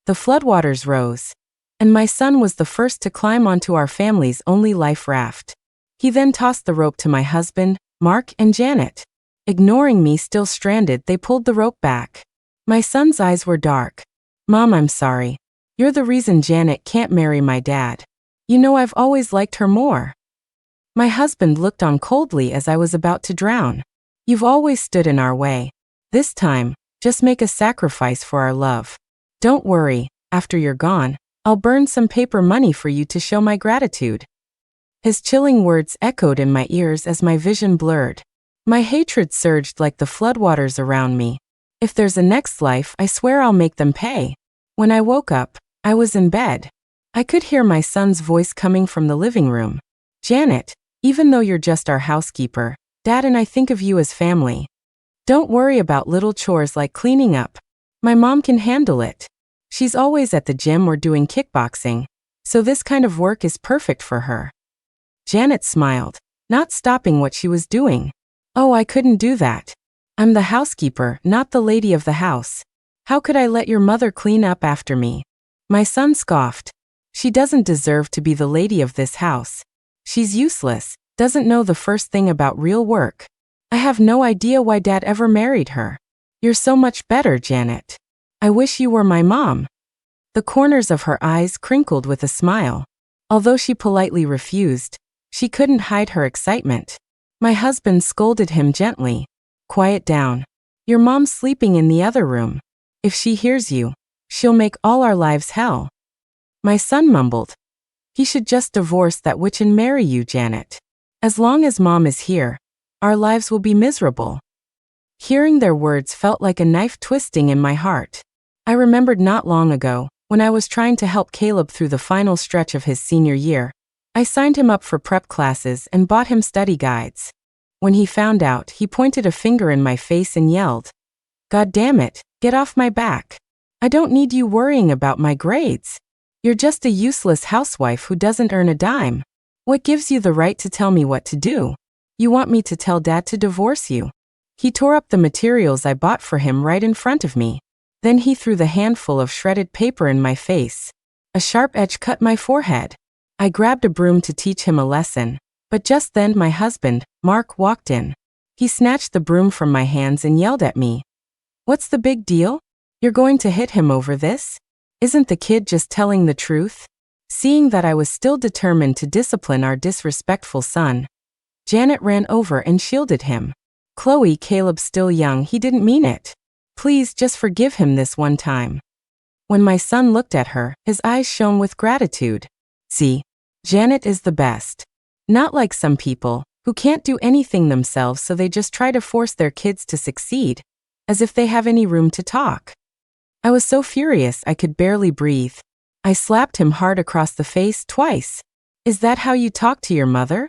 The floodwaters rose, and my son was the first to climb onto our family's only life raft. He then tossed the rope to my husband, Mark, and Janet. Ignoring me still stranded, they pulled the rope back. My son's eyes were dark. "Mom, I'm sorry. You're the reason Janet can't marry my dad. You know I've always liked her more." My husband looked on coldly as I was about to drown. "You've always stood in our way. This time, just make a sacrifice for our love. Don't worry, after you're gone, I'll burn some paper money for you to show my gratitude." His chilling words echoed in my ears as my vision blurred. My hatred surged like the floodwaters around me. If there's a next life, I swear I'll make them pay. When I woke up, I was in bed. I could hear my son's voice coming from the living room. "Janet, even though you're just our housekeeper, Dad and I think of you as family. Don't worry about little chores like cleaning up. My mom can handle it. She's always at the gym or doing kickboxing, so this kind of work is perfect for her." Janet smiled, not stopping what she was doing. "Oh, I couldn't do that. I'm the housekeeper, not the lady of the house. How could I let your mother clean up after me?" My son scoffed. "She doesn't deserve to be the lady of this house. She's useless, doesn't know the first thing about real work. I have no idea why Dad ever married her. You're so much better, Janet. I wish you were my mom." The corners of her eyes crinkled with a smile. Although she politely refused, she couldn't hide her excitement. My husband scolded him gently. "Quiet down. Your mom's sleeping in the other room. If she hears you, she'll make all our lives hell." My son mumbled, "He should just divorce that witch and marry you, Janet. As long as Mom is here, our lives will be miserable." Hearing their words felt like a knife twisting in my heart. I remembered not long ago, when I was trying to help Caleb through the final stretch of his senior year, I signed him up for prep classes and bought him study guides. When he found out, he pointed a finger in my face and yelled, "God damn it, get off my back. I don't need you worrying about my grades. You're just a useless housewife who doesn't earn a dime. What gives you the right to tell me what to do? You want me to tell Dad to divorce you?" He tore up the materials I bought for him right in front of me. Then he threw the handful of shredded paper in my face. A sharp edge cut my forehead. I grabbed a broom to teach him a lesson, but just then my husband, Mark, walked in. He snatched the broom from my hands and yelled at me, "What's the big deal? You're going to hit him over this? Isn't the kid just telling the truth?" Seeing that I was still determined to discipline our disrespectful son, Janet ran over and shielded him. "Chloe, Caleb's still young, he didn't mean it. Please just forgive him this one time." When my son looked at her, his eyes shone with gratitude. See, Janet is the best. Not like some people, who can't do anything themselves so they just try to force their kids to succeed, as if they have any room to talk. I was so furious I could barely breathe. I slapped him hard across the face twice. "Is that how you talk to your mother?"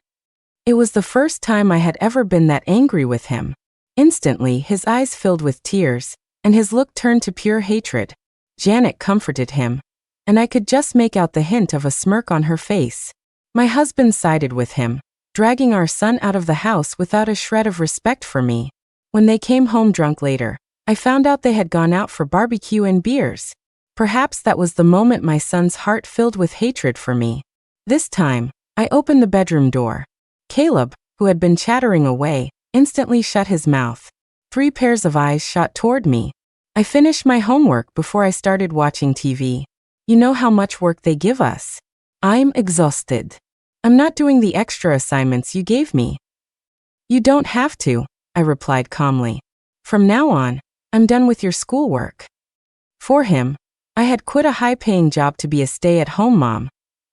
It was the first time I had ever been that angry with him. Instantly, his eyes filled with tears, and his look turned to pure hatred. Janet comforted him, and I could just make out the hint of a smirk on her face. My husband sided with him, dragging our son out of the house without a shred of respect for me. When they came home drunk later, I found out they had gone out for barbecue and beers. Perhaps that was the moment my son's heart filled with hatred for me. This time, I opened the bedroom door. Caleb, who had been chattering away, instantly shut his mouth. 3 pairs of eyes shot toward me. I finished my homework before I started watching TV. You know how much work they give us. I'm exhausted. I'm not doing the extra assignments you gave me. You don't have to, I replied calmly. From now on, I'm done with your schoolwork. For him, I had quit a high-paying job to be a stay-at-home mom,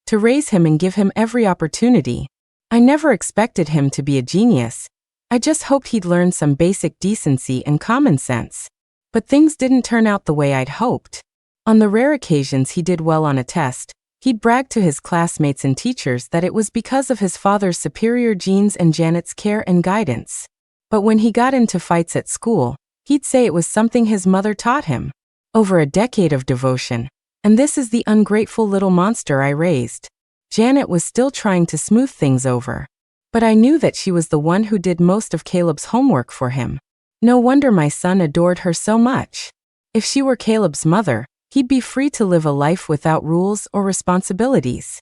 to raise him and give him every opportunity. I never expected him to be a genius. I just hoped he'd learn some basic decency and common sense. But things didn't turn out the way I'd hoped. On the rare occasions he did well on a test, he'd brag to his classmates and teachers that it was because of his father's superior genes and Janet's care and guidance. But when he got into fights at school, he'd say it was something his mother taught him. Over a decade of devotion, and this is the ungrateful little monster I raised. Janet was still trying to smooth things over. But I knew that she was the one who did most of Caleb's homework for him. No wonder my son adored her so much. If she were Caleb's mother, He'd be free to live a life without rules or responsibilities.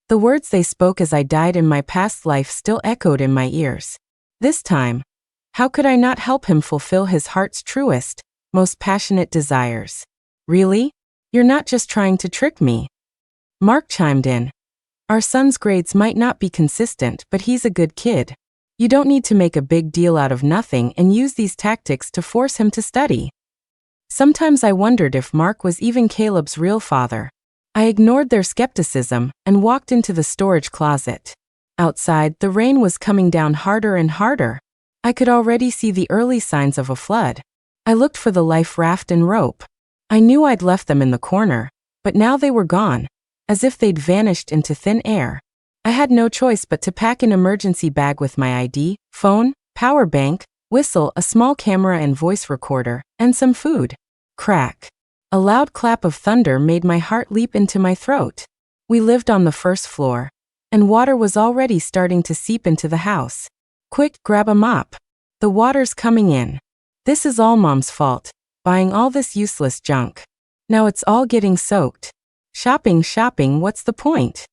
The words they spoke as I died in my past life still echoed in my ears. This time, how could I not help him fulfill his heart's truest, most passionate desires? Really? You're not just trying to trick me? Mark chimed in. Our son's grades might not be consistent, but he's a good kid. You don't need to make a big deal out of nothing and use these tactics to force him to study. Sometimes I wondered if Mark was even Caleb's real father. I ignored their skepticism and walked into the storage closet. Outside, the rain was coming down harder and harder. I could already see the early signs of a flood. I looked for the life raft and rope. I knew I'd left them in the corner, but now they were gone, as if they'd vanished into thin air. I had no choice but to pack an emergency bag with my ID, phone, power bank, whistle, a small camera and voice recorder, and some food. Crack. A loud clap of thunder made my heart leap into my throat. We lived on the first floor, and water was already starting to seep into the house. Quick, grab a mop. The water's coming in. This is all Mom's fault, buying all this useless junk. Now it's all getting soaked. Shopping, what's the point?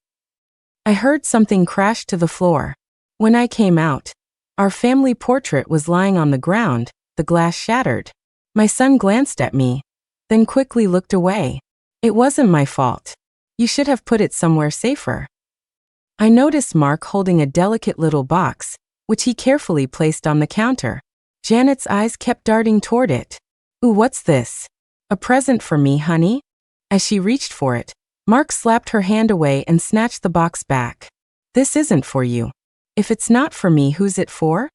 I heard something crash to the floor. When I came out, our family portrait was lying on the ground, the glass shattered. My son glanced at me, then quickly looked away. It wasn't my fault. You should have put it somewhere safer. I noticed Mark holding a delicate little box, which he carefully placed on the counter. Janet's eyes kept darting toward it. Ooh, what's this? A present for me, honey? As she reached for it, Mark slapped her hand away and snatched the box back. This isn't for you. If it's not for me, who's it for?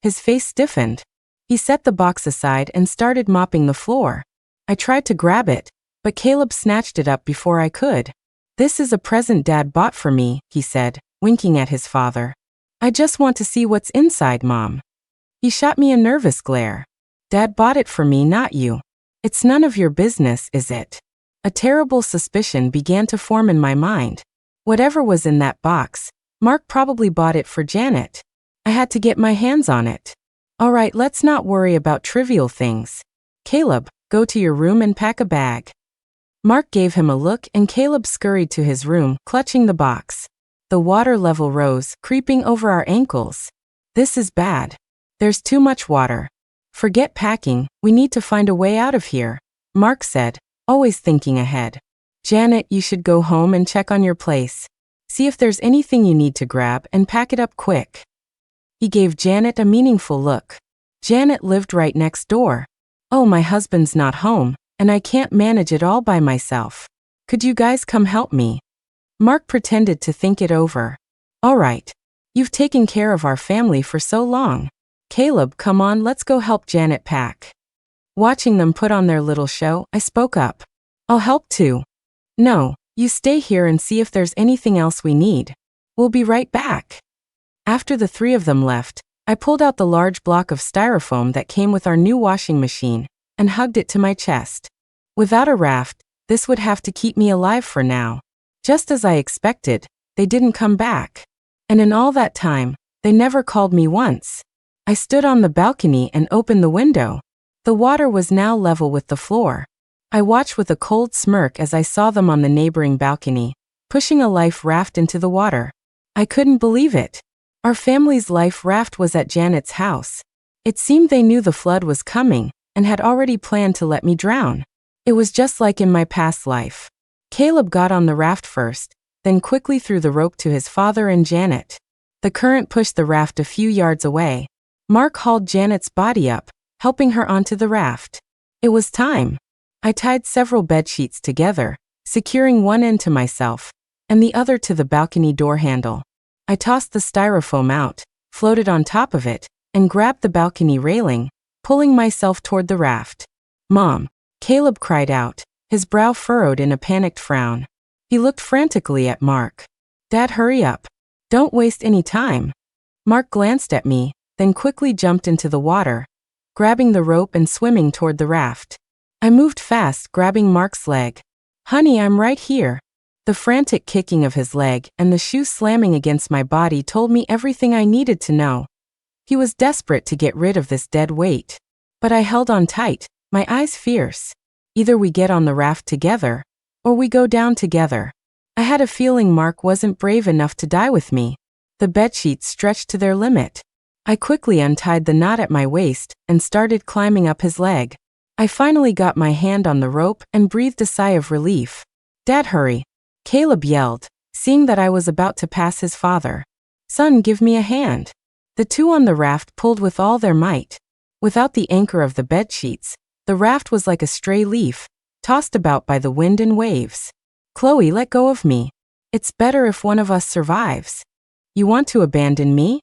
His face stiffened. He set the box aside and started mopping the floor. I tried to grab it, but Caleb snatched it up before I could. This is a present Dad bought for me, he said, winking at his father. I just want to see what's inside, Mom. He shot me a nervous glare. Dad bought it for me, not you. It's none of your business, is it? A terrible suspicion began to form in my mind. Whatever was in that box, Mark probably bought it for Janet. I had to get my hands on it. All right, let's not worry about trivial things. Caleb, go to your room and pack a bag. Mark gave him a look and Caleb scurried to his room, clutching the box. The water level rose, creeping over our ankles. This is bad. There's too much water. Forget packing, we need to find a way out of here, Mark said, always thinking ahead. Janet, you should go home and check on your place. See if there's anything you need to grab and pack it up quick. He gave Janet a meaningful look. Janet lived right next door. Oh, my husband's not home, and I can't manage it all by myself. Could you guys come help me? Mark pretended to think it over. All right. You've taken care of our family for so long. Caleb, come on, let's go help Janet pack. Watching them put on their little show, I spoke up. I'll help too. No, you stay here and see if there's anything else we need. We'll be right back. After the three of them left, I pulled out the large block of styrofoam that came with our new washing machine and hugged it to my chest. Without a raft, this would have to keep me alive for now. Just as I expected, they didn't come back. And in all that time, they never called me once. I stood on the balcony and opened the window. The water was now level with the floor. I watched with a cold smirk as I saw them on the neighboring balcony, pushing a life raft into the water. I couldn't believe it. Our family's life raft was at Janet's house. It seemed they knew the flood was coming and had already planned to let me drown. It was just like in my past life. Caleb got on the raft first, then quickly threw the rope to his father and Janet. The current pushed the raft a few yards away. Mark hauled Janet's body up, helping her onto the raft. It was time. I tied several bed sheets together, securing one end to myself and the other to the balcony door handle. I tossed the styrofoam out, floated on top of it, and grabbed the balcony railing, pulling myself toward the raft. Mom, Caleb cried out, his brow furrowed in a panicked frown. He looked frantically at Mark. Dad, hurry up. Don't waste any time. Mark glanced at me, then quickly jumped into the water, grabbing the rope and swimming toward the raft. I moved fast, grabbing Mark's leg. Honey, I'm right here. The frantic kicking of his leg and the shoe slamming against my body told me everything I needed to know. He was desperate to get rid of this dead weight. But I held on tight, my eyes fierce. Either we get on the raft together, or we go down together. I had a feeling Mark wasn't brave enough to die with me. The bedsheets stretched to their limit. I quickly untied the knot at my waist and started climbing up his leg. I finally got my hand on the rope and breathed a sigh of relief. "Dad, hurry!" Caleb yelled, seeing that I was about to pass his father. "Son, give me a hand." The two on the raft pulled with all their might. Without the anchor of the bedsheets, the raft was like a stray leaf, tossed about by the wind and waves. "Chloe, let go of me. It's better if one of us survives." "You want to abandon me?"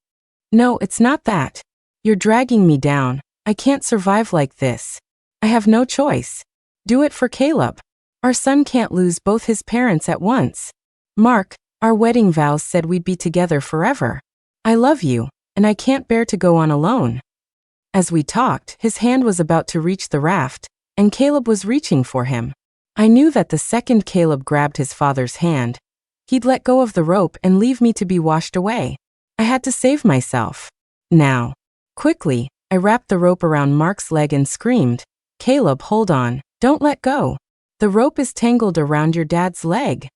"No, it's not that. You're dragging me down. I can't survive like this. I have no choice. Do it for Caleb. Our son can't lose both his parents at once. Mark, our wedding vows said we'd be together forever. I love you, and I can't bear to go on alone." As we talked, his hand was about to reach the raft, and Caleb was reaching for him. I knew that the second Caleb grabbed his father's hand, he'd let go of the rope and leave me to be washed away. I had to save myself. Now. Quickly, I wrapped the rope around Mark's leg and screamed, "Caleb, hold on, don't let go. The rope is tangled around your dad's leg."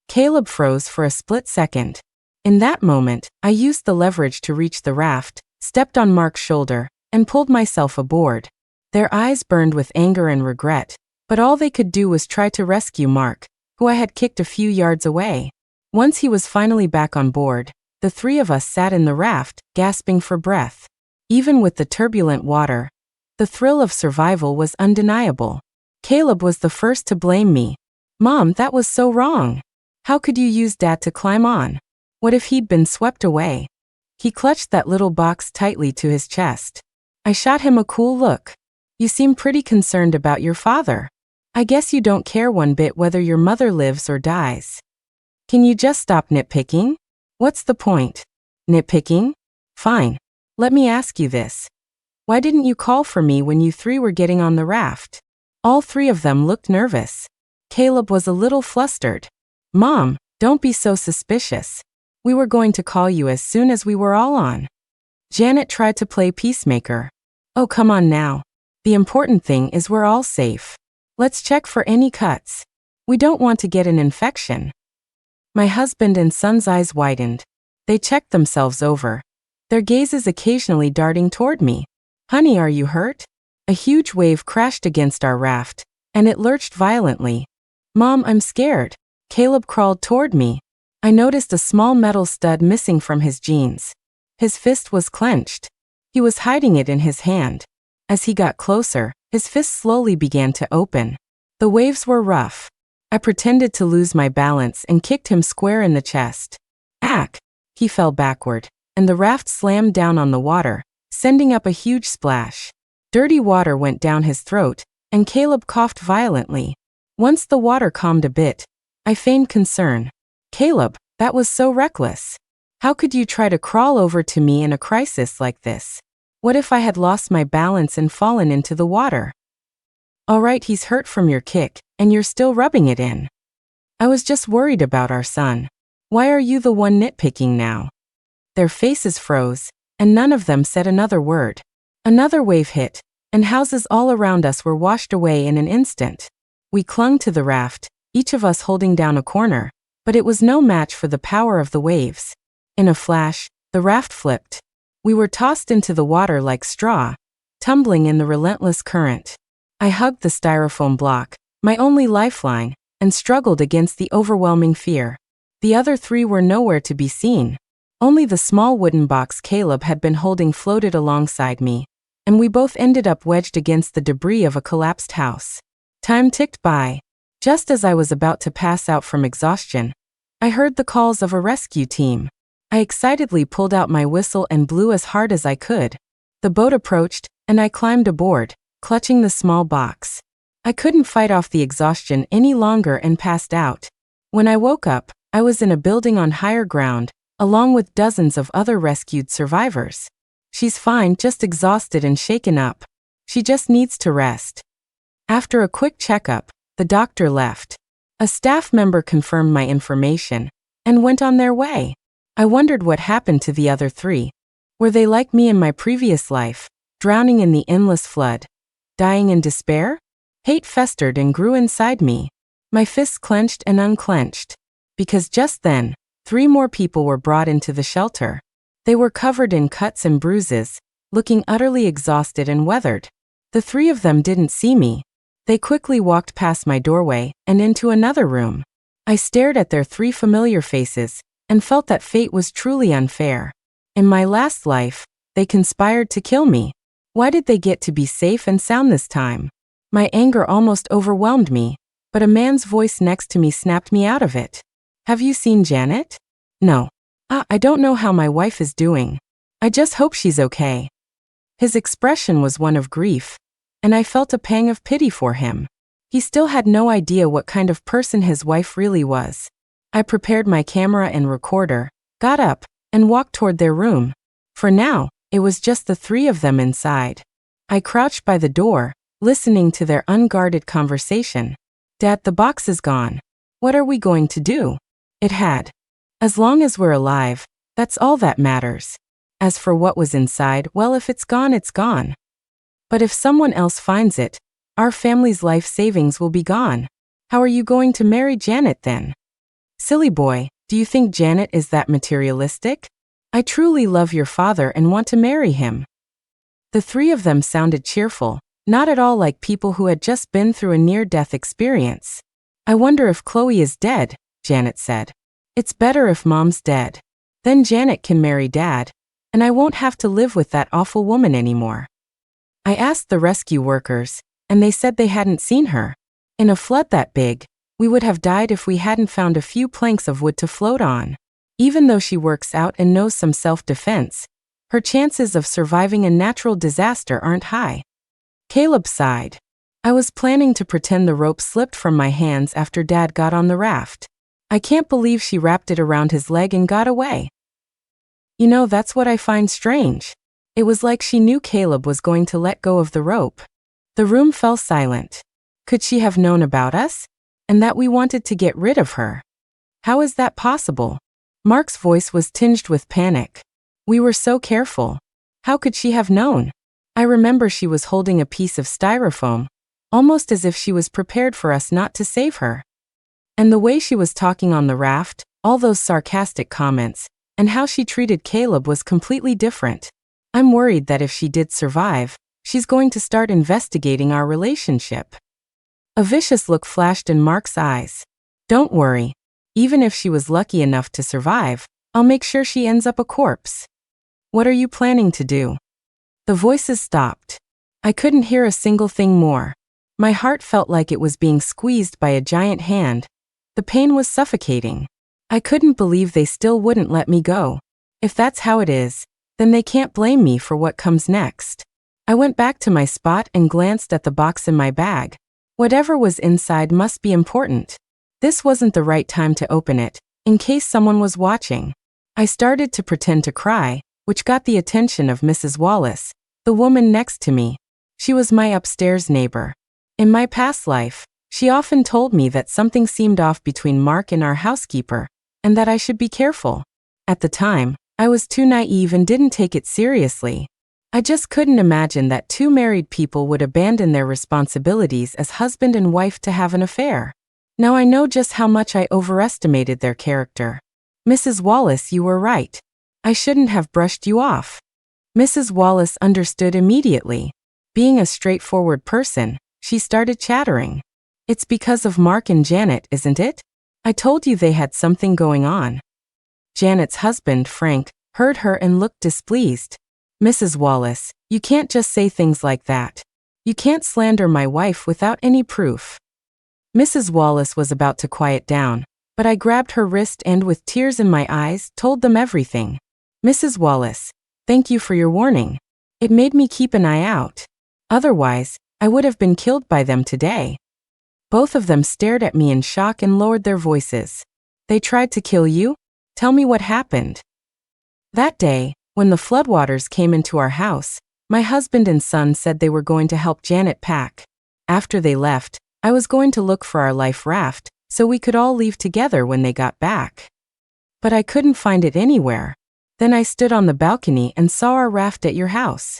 Caleb froze for a split second. In that moment, I used the leverage to reach the raft, stepped on Mark's shoulder, and pulled myself aboard. Their eyes burned with anger and regret, but all they could do was try to rescue Mark, who I had kicked a few yards away. Once he was finally back on board, the three of us sat in the raft, gasping for breath. Even with the turbulent water, the thrill of survival was undeniable. Caleb was the first to blame me. "Mom, that was so wrong. How could you use Dad to climb on? What if he'd been swept away?" He clutched that little box tightly to his chest. I shot him a cool look. "You seem pretty concerned about your father. I guess you don't care one bit whether your mother lives or dies. Can you just stop nitpicking? What's the point?" "Nitpicking? Fine. Let me ask you this. Why didn't you call for me when you three were getting on the raft?" All three of them looked nervous. Caleb was a little flustered. "Mom, don't be so suspicious. We were going to call you as soon as we were all on." Janet tried to play peacemaker. "Oh, come on now. The important thing is we're all safe. Let's check for any cuts. We don't want to get an infection." My husband and son's eyes widened. They checked themselves over, their gazes occasionally darting toward me. "Honey, are you hurt?" A huge wave crashed against our raft, and it lurched violently. "Mom, I'm scared." Caleb crawled toward me. I noticed a small metal stud missing from his jeans. His fist was clenched. He was hiding it in his hand. As he got closer, his fist slowly began to open. The waves were rough. I pretended to lose my balance and kicked him square in the chest. Ack! He fell backward, and the raft slammed down on the water, sending up a huge splash. Dirty water went down his throat, and Caleb coughed violently. Once the water calmed a bit, I feigned concern. "Caleb, that was so reckless. How could you try to crawl over to me in a crisis like this? What if I had lost my balance and fallen into the water?" "All right, he's hurt from your kick, and you're still rubbing it in. I was just worried about our son. Why are you the one nitpicking now?" Their faces froze, and none of them said another word. Another wave hit, and houses all around us were washed away in an instant. We clung to the raft, each of us holding down a corner, but it was no match for the power of the waves. In a flash, the raft flipped. We were tossed into the water like straw, tumbling in the relentless current. I hugged the styrofoam block, my only lifeline, and struggled against the overwhelming fear. The other three were nowhere to be seen. Only the small wooden box Caleb had been holding floated alongside me, and we both ended up wedged against the debris of a collapsed house. Time ticked by. Just as I was about to pass out from exhaustion, I heard the calls of a rescue team. I excitedly pulled out my whistle and blew as hard as I could. The boat approached, and I climbed aboard, clutching the small box. I couldn't fight off the exhaustion any longer and passed out. When I woke up, I was in a building on higher ground, along with dozens of other rescued survivors. "She's fine, just exhausted and shaken up. She just needs to rest." After a quick checkup, the doctor left. A staff member confirmed my information and went on their way. I wondered what happened to the other three. Were they like me in my previous life, drowning in the endless flood, dying in despair? Hate festered and grew inside me. My fists clenched and unclenched. Because just then, 3 more people were brought into the shelter. They were covered in cuts and bruises, looking utterly exhausted and weathered. The 3 of them didn't see me. They quickly walked past my doorway and into another room. I stared at their 3 familiar faces and felt that fate was truly unfair. In my last life, they conspired to kill me. Why did they get to be safe and sound this time? My anger almost overwhelmed me, but a man's voice next to me snapped me out of it. Have you seen Janet? No. I don't know how my wife is doing. I just hope she's okay. His expression was one of grief, and I felt a pang of pity for him. He still had no idea what kind of person his wife really was. I prepared my camera and recorder, got up, and walked toward their room. For now, it was just the 3 of them inside. I crouched by the door, listening to their unguarded conversation. Dad, the box is gone. What are we going to do? It had. As long as we're alive, that's all that matters. As for what was inside, well, if it's gone, it's gone. But if someone else finds it, our family's life savings will be gone. How are you going to marry Janet then? Silly boy, do you think Janet is that materialistic? I truly love your father and want to marry him. The 3 of them sounded cheerful, not at all like people who had just been through a near-death experience. I wonder if Chloe is dead, Janet said. It's better if Mom's dead. Then Janet can marry Dad, and I won't have to live with that awful woman anymore. I asked the rescue workers, and they said they hadn't seen her. In a flood that big, we would have died if we hadn't found a few planks of wood to float on. Even though she works out and knows some self-defense, her chances of surviving a natural disaster aren't high. Caleb sighed. I was planning to pretend the rope slipped from my hands after Dad got on the raft. I can't believe she wrapped it around his leg and got away. You know, that's what I find strange. It was like she knew Caleb was going to let go of the rope. The room fell silent. Could she have known about us? And that we wanted to get rid of her? How is that possible? Mark's voice was tinged with panic. We were so careful. How could she have known? I remember she was holding a piece of styrofoam, almost as if she was prepared for us not to save her. And the way she was talking on the raft, all those sarcastic comments, and how she treated Caleb was completely different. I'm worried that if she did survive, she's going to start investigating our relationship. A vicious look flashed in Mark's eyes. Don't worry. Even if she was lucky enough to survive, I'll make sure she ends up a corpse. What are you planning to do? The voices stopped. I couldn't hear a single thing more. My heart felt like it was being squeezed by a giant hand. The pain was suffocating. I couldn't believe they still wouldn't let me go. If that's how it is, then they can't blame me for what comes next. I went back to my spot and glanced at the box in my bag. Whatever was inside must be important. This wasn't the right time to open it, in case someone was watching. I started to pretend to cry, which got the attention of Mrs. Wallace, the woman next to me. She was my upstairs neighbor. In my past life, she often told me that something seemed off between Mark and our housekeeper, and that I should be careful. At the time, I was too naive and didn't take it seriously. I just couldn't imagine that 2 married people would abandon their responsibilities as husband and wife to have an affair. Now I know just how much I overestimated their character. Mrs. Wallace, you were right. I shouldn't have brushed you off. Mrs. Wallace understood immediately. Being a straightforward person, she started chattering. It's because of Mark and Janet, isn't it? I told you they had something going on. Janet's husband, Frank, heard her and looked displeased. Mrs. Wallace, you can't just say things like that. You can't slander my wife without any proof. Mrs. Wallace was about to quiet down, but I grabbed her wrist and with tears in my eyes, told them everything. Mrs. Wallace, thank you for your warning. It made me keep an eye out. Otherwise, I would have been killed by them today. Both of them stared at me in shock and lowered their voices. They tried to kill you? Tell me what happened. That day, when the floodwaters came into our house, my husband and son said they were going to help Janet pack. After they left, I was going to look for our life raft, so we could all leave together when they got back. But I couldn't find it anywhere. Then I stood on the balcony and saw our raft at your house.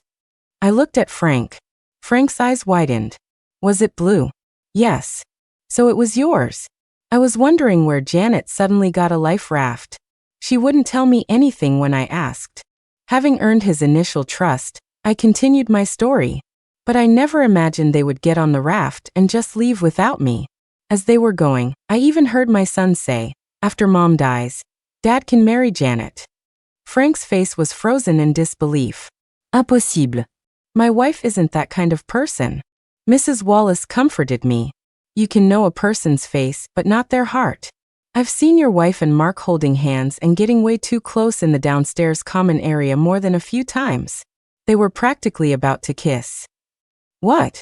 I looked at Frank. Frank's eyes widened. Was it blue? Yes. So it was yours. I was wondering where Janet suddenly got a life raft. She wouldn't tell me anything when I asked. Having earned his initial trust, I continued my story. But I never imagined they would get on the raft and just leave without me. As they were going, I even heard my son say, after Mom dies, Dad can marry Janet. Frank's face was frozen in disbelief. Impossible. My wife isn't that kind of person. Mrs. Wallace comforted me. You can know a person's face, but not their heart. I've seen your wife and Mark holding hands and getting way too close in the downstairs common area more than a few times. They were practically about to kiss. What?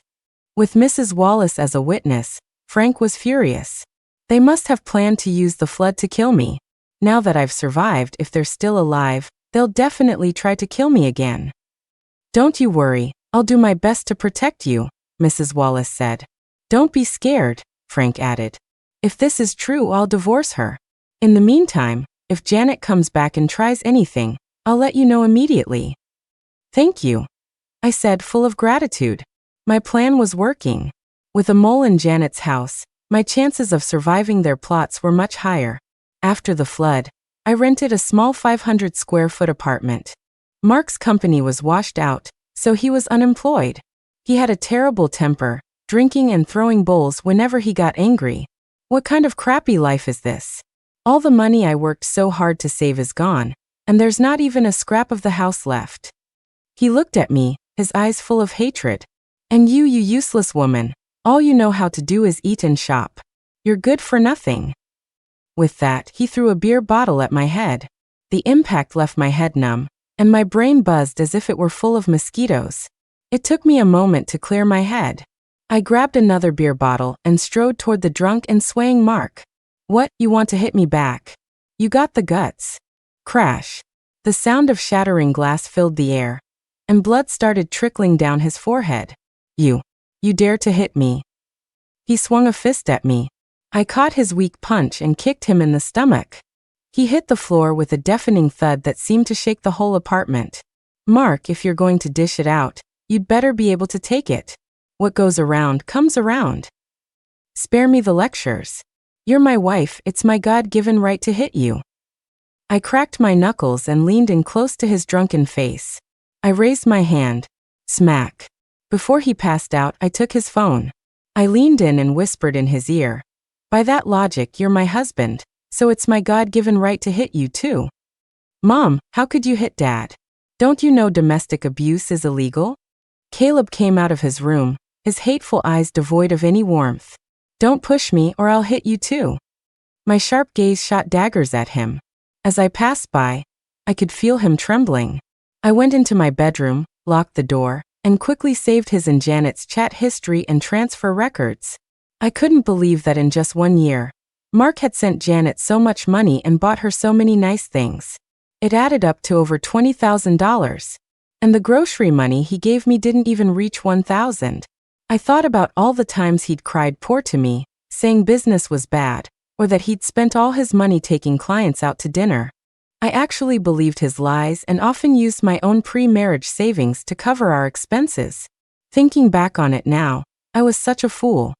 With Mrs. Wallace as a witness, Frank was furious. They must have planned to use the flood to kill me. Now that I've survived, if they're still alive, they'll definitely try to kill me again. Don't you worry, I'll do my best to protect you, Mrs. Wallace said. Don't be scared, Frank added. If this is true, I'll divorce her. In the meantime, if Janet comes back and tries anything, I'll let you know immediately. Thank you, I said, full of gratitude. My plan was working. With a mole in Janet's house, my chances of surviving their plots were much higher. After the flood, I rented a small 500-square-foot apartment. Mark's company was washed out, so he was unemployed. He had a terrible temper, drinking and throwing bowls whenever he got angry. What kind of crappy life is this? All the money I worked so hard to save is gone, and there's not even a scrap of the house left. He looked at me, his eyes full of hatred. And you useless woman, all you know how to do is eat and shop. You're good for nothing. With that, he threw a beer bottle at my head. The impact left my head numb, and my brain buzzed as if it were full of mosquitoes. It took me a moment to clear my head. I grabbed another beer bottle and strode toward the drunk and swaying Mark. What, you want to hit me back? You got the guts. Crash. The sound of shattering glass filled the air, and blood started trickling down his forehead. You dare to hit me. He swung a fist at me. I caught his weak punch and kicked him in the stomach. He hit the floor with a deafening thud that seemed to shake the whole apartment. Mark, if you're going to dish it out, you'd better be able to take it. What goes around comes around. Spare me the lectures. You're my wife, it's my God-given right to hit you. I cracked my knuckles and leaned in close to his drunken face. I raised my hand. Smack. Before he passed out, I took his phone. I leaned in and whispered in his ear. By that logic, you're my husband, so it's my God-given right to hit you too. Mom, how could you hit Dad? Don't you know domestic abuse is illegal? Caleb came out of his room, his hateful eyes devoid of any warmth. Don't push me or I'll hit you too. My sharp gaze shot daggers at him. As I passed by, I could feel him trembling. I went into my bedroom, locked the door, and quickly saved his and Janet's chat history and transfer records. I couldn't believe that in just 1 year, Mark had sent Janet so much money and bought her so many nice things. It added up to over $20,000. And the grocery money he gave me didn't even reach $1,000. I thought about all the times he'd cried poor to me, saying business was bad, or that he'd spent all his money taking clients out to dinner. I actually believed his lies and often used my own pre-marriage savings to cover our expenses. Thinking back on it now, I was such a fool.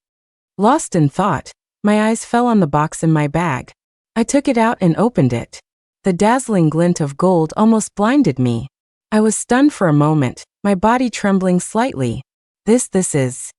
Lost in thought, my eyes fell on the box in my bag. I took it out and opened it. The dazzling glint of gold almost blinded me. I was stunned for a moment, my body trembling slightly. This is.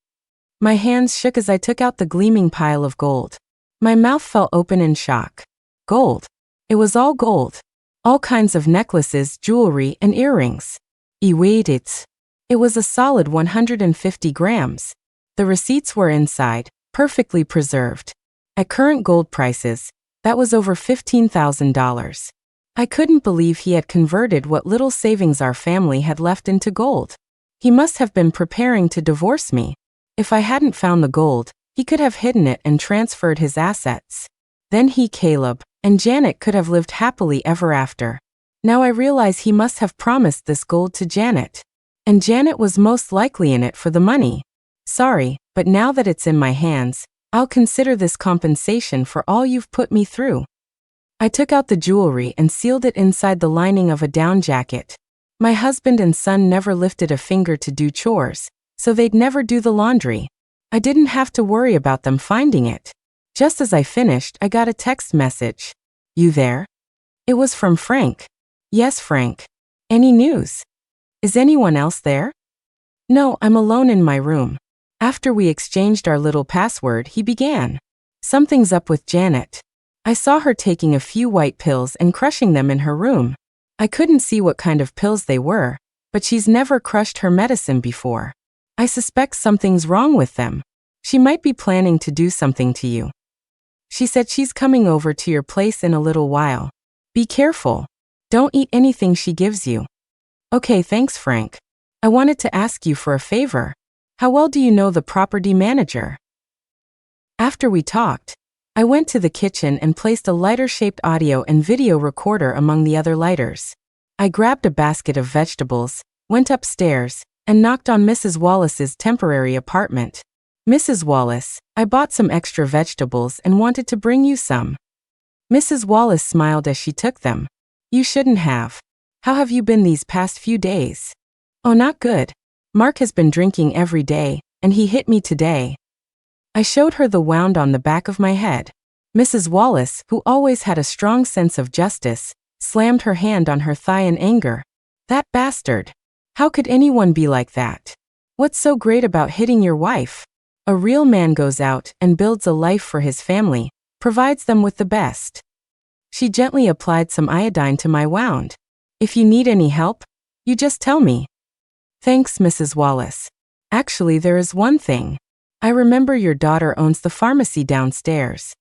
My hands shook as I took out the gleaming pile of gold. My mouth fell open in shock. Gold. It was all gold. All kinds of necklaces, jewelry, and earrings. I weighed it. It was a solid 150 grams. The receipts were inside, perfectly preserved. At current gold prices, that was over $15,000. I couldn't believe he had converted what little savings our family had left into gold. He must have been preparing to divorce me. If I hadn't found the gold, he could have hidden it and transferred his assets. Then he, Caleb, and Janet could have lived happily ever after. Now I realize he must have promised this gold to Janet. And Janet was most likely in it for the money. Sorry, but now that it's in my hands, I'll consider this compensation for all you've put me through. I took out the jewelry and sealed it inside the lining of a down jacket. My husband and son never lifted a finger to do chores, so they'd never do the laundry. I didn't have to worry about them finding it. Just as I finished, I got a text message. You there? It was from Frank. Yes, Frank. Any news? Is anyone else there? No, I'm alone in my room. After we exchanged our little password, he began. Something's up with Janet. I saw her taking a few white pills and crushing them in her room. I couldn't see what kind of pills they were, but she's never crushed her medicine before. I suspect something's wrong with them. She might be planning to do something to you. She said she's coming over to your place in a little while. Be careful. Don't eat anything she gives you. Okay, thanks, Frank. I wanted to ask you for a favor. How well do you know the property manager? After we talked, I went to the kitchen and placed a lighter-shaped audio and video recorder among the other lighters. I grabbed a basket of vegetables, went upstairs, and knocked on Mrs. Wallace's temporary apartment. Mrs. Wallace, I bought some extra vegetables and wanted to bring you some. Mrs. Wallace smiled as she took them. You shouldn't have. How have you been these past few days? Oh, not good. Mark has been drinking every day, and he hit me today. I showed her the wound on the back of my head. Mrs. Wallace, who always had a strong sense of justice, slammed her hand on her thigh in anger. That bastard. How could anyone be like that? What's so great about hitting your wife? A real man goes out and builds a life for his family, provides them with the best. She gently applied some iodine to my wound. If you need any help, you just tell me. Thanks, Mrs. Wallace. Actually, there is one thing. I remember your daughter owns the pharmacy downstairs.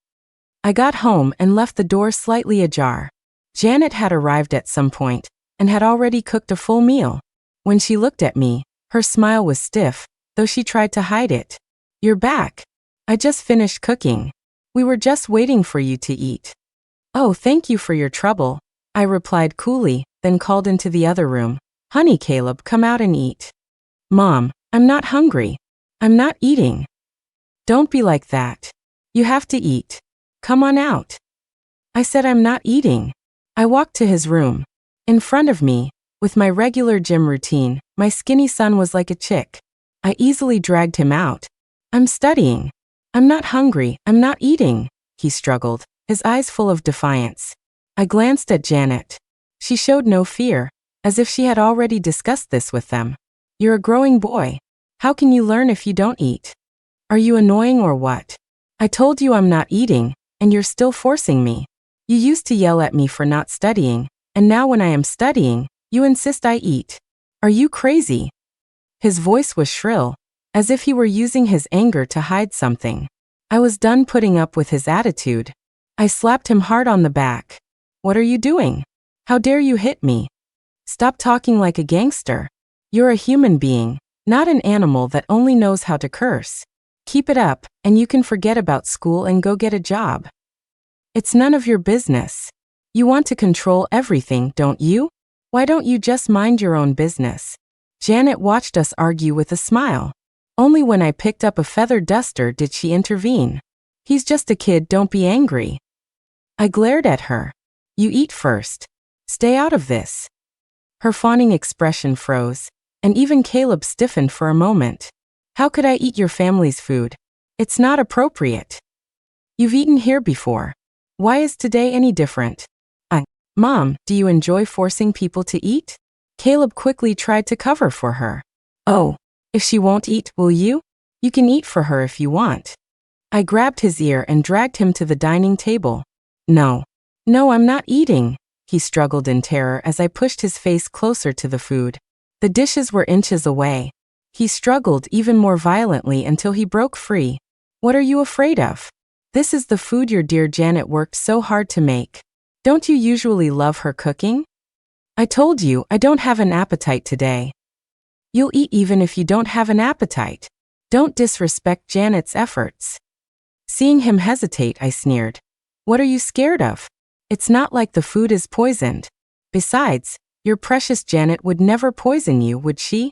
I got home and left the door slightly ajar. Janet had arrived at some point and had already cooked a full meal. When she looked at me, her smile was stiff, though she tried to hide it. You're back. I just finished cooking. We were just waiting for you to eat. Oh, thank you for your trouble, I replied coolly, then called into the other room. Honey, Caleb, come out and eat. Mom, I'm not hungry. I'm not eating. Don't be like that. You have to eat. Come on out. I said I'm not eating. I walked to his room. In front of me, with my regular gym routine, my skinny son was like a chick. I easily dragged him out. I'm studying. I'm not hungry. I'm not eating, he struggled, his eyes full of defiance. I glanced at Janet. She showed no fear, as if she had already discussed this with them. You're a growing boy. How can you learn if you don't eat? Are you annoying or what? I told you I'm not eating, and you're still forcing me. You used to yell at me for not studying, and now when I am studying, you insist I eat. Are you crazy? His voice was shrill, as if he were using his anger to hide something. I was done putting up with his attitude. I slapped him hard on the back. What are you doing? How dare you hit me? Stop talking like a gangster. You're a human being, not an animal that only knows how to curse. Keep it up, and you can forget about school and go get a job. It's none of your business. You want to control everything, don't you? Why don't you just mind your own business? Janet watched us argue with a smile. Only when I picked up a feather duster did she intervene. He's just a kid, don't be angry. I glared at her. You eat first. Stay out of this. Her fawning expression froze, and even Caleb stiffened for a moment. How could I eat your family's food? It's not appropriate. You've eaten here before. Why is today any different? Mom, do you enjoy forcing people to eat? Caleb quickly tried to cover for her. Oh, if she won't eat, will you? You can eat for her if you want. I grabbed his ear and dragged him to the dining table. No, I'm not eating, he struggled in terror as I pushed his face closer to the food. The dishes were inches away. He struggled even more violently until he broke free. What are you afraid of? This is the food your dear Janet worked so hard to make. Don't you usually love her cooking? I told you I don't have an appetite today. You'll eat even if you don't have an appetite. Don't disrespect Janet's efforts. Seeing him hesitate, I sneered. What are you scared of? It's not like the food is poisoned. Besides, your precious Janet would never poison you, would she?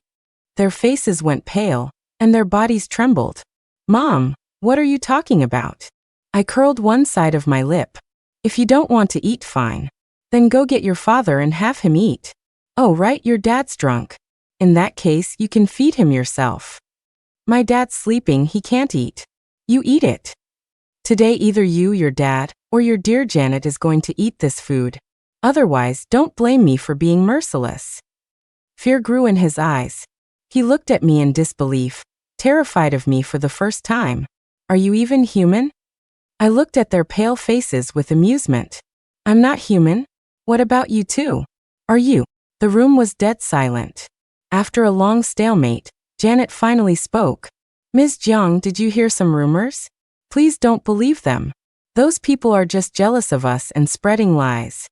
Their faces went pale, and their bodies trembled. Mom, what are you talking about? I curled one side of my lip. If you don't want to eat, fine. Then go get your father and have him eat. Oh, right, your dad's drunk. In that case, you can feed him yourself. My dad's sleeping, he can't eat. You eat it. Today either you, your dad, or your dear Janet is going to eat this food. Otherwise, don't blame me for being merciless. Fear grew in his eyes. He looked at me in disbelief, terrified of me for the first time. Are you even human? I looked at their pale faces with amusement. I'm not human. What about you two? Are you? The room was dead silent. After a long stalemate, Janet finally spoke. Ms. Jiang, did you hear some rumors? Please don't believe them. Those people are just jealous of us and spreading lies.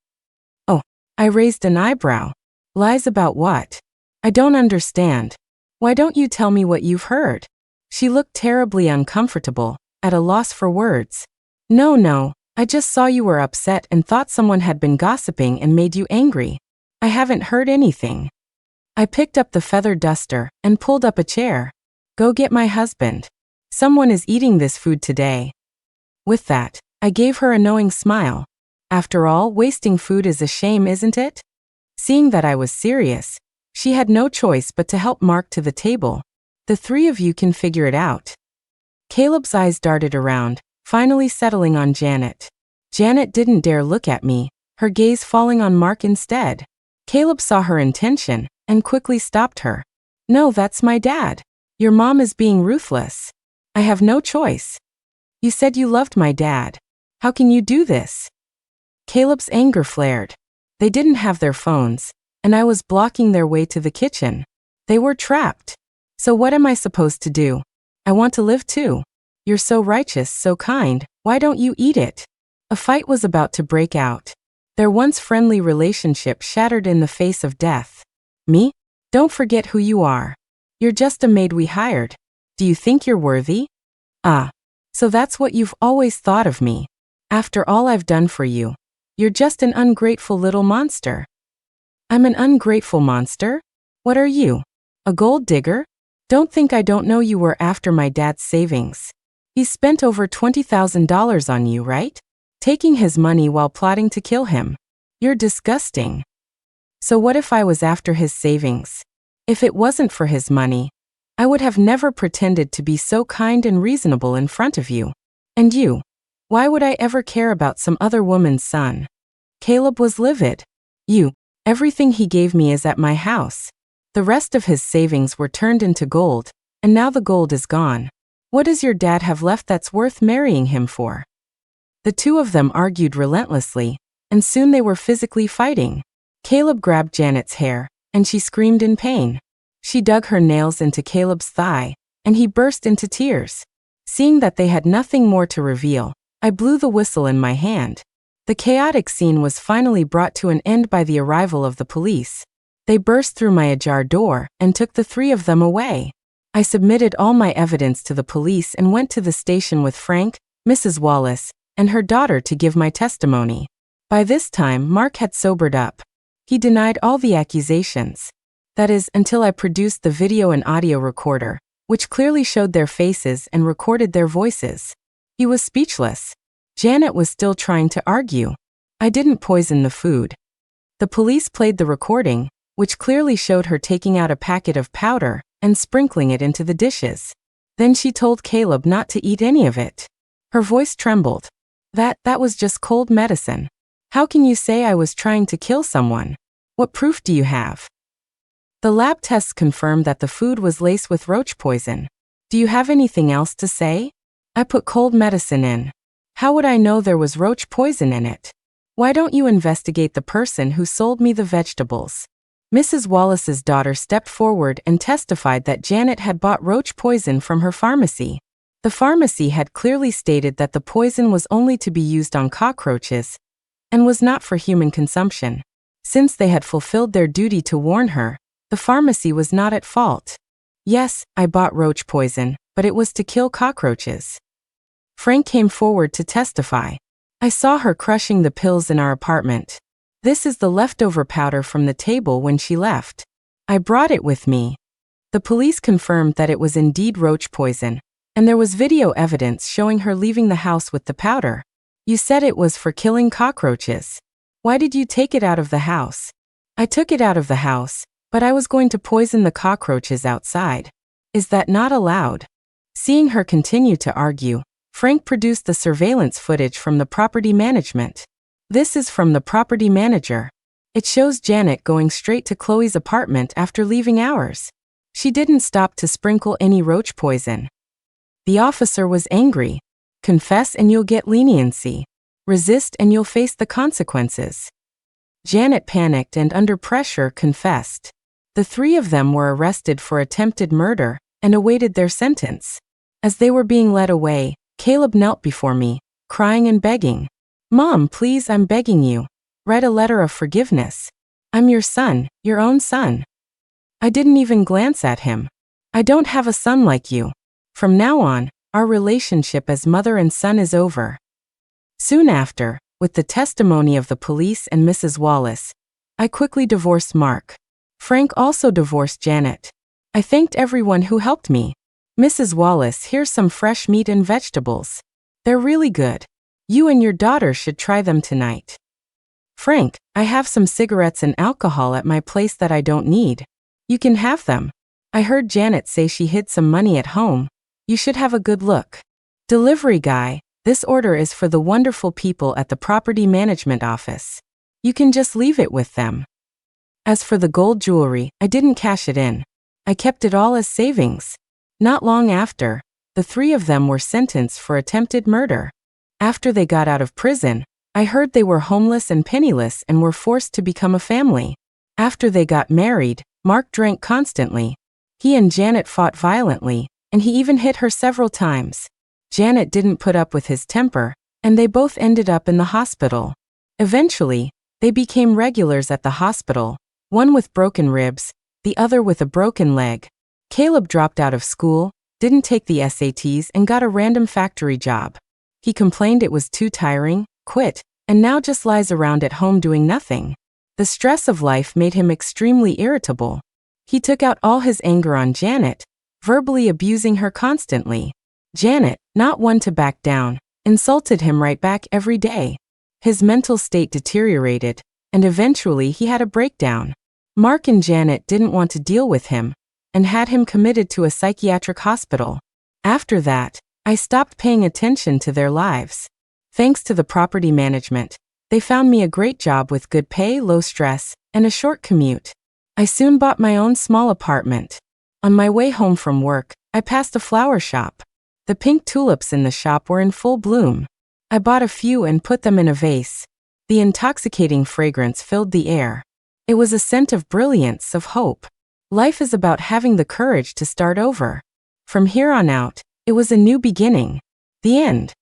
Oh, I raised an eyebrow. Lies about what? I don't understand. Why don't you tell me what you've heard? She looked terribly uncomfortable, at a loss for words. No, I just saw you were upset and thought someone had been gossiping and made you angry. I haven't heard anything. I picked up the feather duster and pulled up a chair. Go get my husband. Someone is eating this food today. With that, I gave her a knowing smile. After all, wasting food is a shame, isn't it? Seeing that I was serious, she had no choice but to help Mark to the table. The three of you can figure it out. Caleb's eyes darted around, finally settling on Janet. Janet didn't dare look at me, her gaze falling on Mark instead. Caleb saw her intention and quickly stopped her. No, that's my dad. Your mom is being ruthless. I have no choice. You said you loved my dad. How can you do this? Caleb's anger flared. They didn't have their phones, and I was blocking their way to the kitchen. They were trapped. So what am I supposed to do? I want to live too. You're so righteous, so kind, why don't you eat it? A fight was about to break out. Their once friendly relationship shattered in the face of death. Me? Don't forget who you are. You're just a maid we hired. Do you think you're worthy? Ah. So that's what you've always thought of me. After all I've done for you, you're just an ungrateful little monster. I'm an ungrateful monster? What are you? A gold digger? Don't think I don't know you were after my dad's savings. He spent over $20,000 on you, right? Taking his money while plotting to kill him. You're disgusting. So what if I was after his savings? If it wasn't for his money, I would have never pretended to be so kind and reasonable in front of you. And you? Why would I ever care about some other woman's son? Caleb was livid. Everything he gave me is at my house. The rest of his savings were turned into gold, and now the gold is gone. What does your dad have left that's worth marrying him for? The two of them argued relentlessly, and soon they were physically fighting. Caleb grabbed Janet's hair, and she screamed in pain. She dug her nails into Caleb's thigh, and he burst into tears. Seeing that they had nothing more to reveal, I blew the whistle in my hand. The chaotic scene was finally brought to an end by the arrival of the police. They burst through my ajar door and took the three of them away. I submitted all my evidence to the police and went to the station with Frank, Mrs. Wallace, and her daughter to give my testimony. By this time, Mark had sobered up. He denied all the accusations. That is, until I produced the video and audio recorder, which clearly showed their faces and recorded their voices. He was speechless. Janet was still trying to argue. I didn't poison the food. The police played the recording, which clearly showed her taking out a packet of powder and sprinkling it into the dishes. Then she told Caleb not to eat any of it. Her voice trembled. That was just cold medicine. How can you say I was trying to kill someone? What proof do you have? The lab tests confirmed that the food was laced with roach poison. Do you have anything else to say? I put cold medicine in. How would I know there was roach poison in it? Why don't you investigate the person who sold me the vegetables? Mrs. Wallace's daughter stepped forward and testified that Janet had bought roach poison from her pharmacy. The pharmacy had clearly stated that the poison was only to be used on cockroaches and was not for human consumption. Since they had fulfilled their duty to warn her, the pharmacy was not at fault. Yes, I bought roach poison, but it was to kill cockroaches. Frank came forward to testify. I saw her crushing the pills in our apartment. This is the leftover powder from the table when she left. I brought it with me. The police confirmed that it was indeed roach poison, and there was video evidence showing her leaving the house with the powder. You said it was for killing cockroaches. Why did you take it out of the house? I took it out of the house, but I was going to poison the cockroaches outside. Is that not allowed? Seeing her continue to argue, Frank produced the surveillance footage from the property management. This is from the property manager. It shows Janet going straight to Chloe's apartment after leaving ours. She didn't stop to sprinkle any roach poison. The officer was angry. Confess and you'll get leniency. Resist and you'll face the consequences. Janet panicked and under pressure confessed. The three of them were arrested for attempted murder and awaited their sentence. As they were being led away, Caleb knelt before me, crying and begging. Mom, please, I'm begging you. Write a letter of forgiveness. I'm your son, your own son. I didn't even glance at him. I don't have a son like you. From now on, our relationship as mother and son is over. Soon after, with the testimony of the police and Mrs. Wallace, I quickly divorced Mark. Frank also divorced Janet. I thanked everyone who helped me. Mrs. Wallace, here's some fresh meat and vegetables. They're really good. You and your daughter should try them tonight. Frank, I have some cigarettes and alcohol at my place that I don't need. You can have them. I heard Janet say she hid some money at home. You should have a good look. Delivery guy, this order is for the wonderful people at the property management office. You can just leave it with them. As for the gold jewelry, I didn't cash it in. I kept it all as savings. Not long after, the three of them were sentenced for attempted murder. After they got out of prison, I heard they were homeless and penniless and were forced to become a family. After they got married, Mark drank constantly. He and Janet fought violently, and he even hit her several times. Janet didn't put up with his temper, and they both ended up in the hospital. Eventually, they became regulars at the hospital, one with broken ribs, the other with a broken leg. Caleb dropped out of school, didn't take the SATs and got a random factory job. He complained it was too tiring, quit, and now just lies around at home doing nothing. The stress of life made him extremely irritable. He took out all his anger on Janet, verbally abusing her constantly. Janet, not one to back down, insulted him right back every day. His mental state deteriorated, and eventually he had a breakdown. Mark and Janet didn't want to deal with him, and had him committed to a psychiatric hospital. After that, I stopped paying attention to their lives. Thanks to the property management, they found me a great job with good pay, low stress, and a short commute. I soon bought my own small apartment. On my way home from work, I passed a flower shop. The pink tulips in the shop were in full bloom. I bought a few and put them in a vase. The intoxicating fragrance filled the air. It was a scent of brilliance, of hope. Life is about having the courage to start over. From here on out, it was a new beginning. The end.